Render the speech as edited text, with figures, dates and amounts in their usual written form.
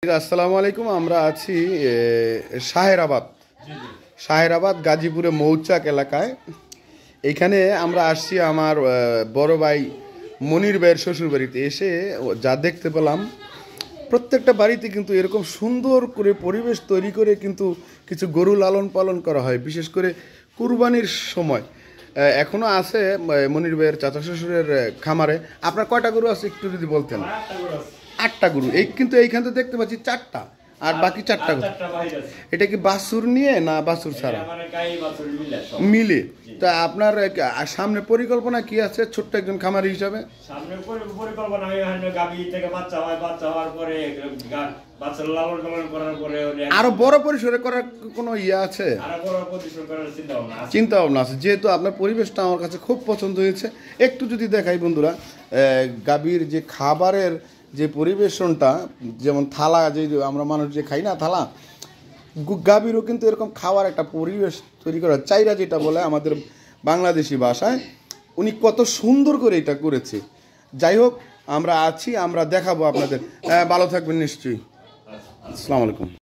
আসসালামু আলাইকুম। আমরা আছি শাহেরাবাদ গাজীপুরে মৌচাক এলাকায়। এখানে আমরা আসছি আমার বড় ভাই মনির ভাইয়ের শ্বশুর বাড়িতে। এসে যা দেখতে পেলাম, প্রত্যেকটা বাড়িতে কিন্তু এরকম সুন্দর করে পরিবেশ তৈরি করে কিন্তু কিছু গরু লালন পালন করা হয়, বিশেষ করে কুরবানির সময়। এখনও আছে মনির ভাইয়ের চাচা শ্বশুরের খামারে। আপনার কয়টা গরু আছে একটু যদি বলতেন। 8টা গরু। কিন্তু এইখান থেকে দেখতে পাচ্ছি 4টা, আর বাকি 4টা গরু। এটা কি বাছুর নিয়ে না বাছুর ছাড়া মিলে? তা আপনার সামনে পরিকল্পনা কি আছে ছোট্ট একজন খামারি হিসাবে? সামনে পরিকল্পনা গাভী থেকে বাচ্চা হয়, বাচ্চা হওয়ার পরে বাচ্চা লালন পালন করার পরে আরো বড় পরিসরে করার কোনো ইয়ে আছে? আরো বড় পরিসর করার চিন্তা ভাবনা আছে। যেহেতু আপনার পরিবেশটা আমার কাছে খুব পছন্দ হয়েছে, একটু যদি দেখাই বন্ধুরা, গাভীর যে খাবারের যে পরিবেশনটা, যেমন থালা, যে আমরা মানুষ যে খাই না থালা, গাভীরও কিন্তু এরকম খাওয়ার একটা পরিবেশ তৈরি করা, চাইরা যেটা বলে আমাদের বাংলাদেশি ভাষায়, উনি কত সুন্দর করে এটা করেছে। যাই হোক, আমরা আছি, আমরা দেখাবো আপনাদের। ভালো থাকবেন নিশ্চয়ই। আসসালামু আলাইকুম।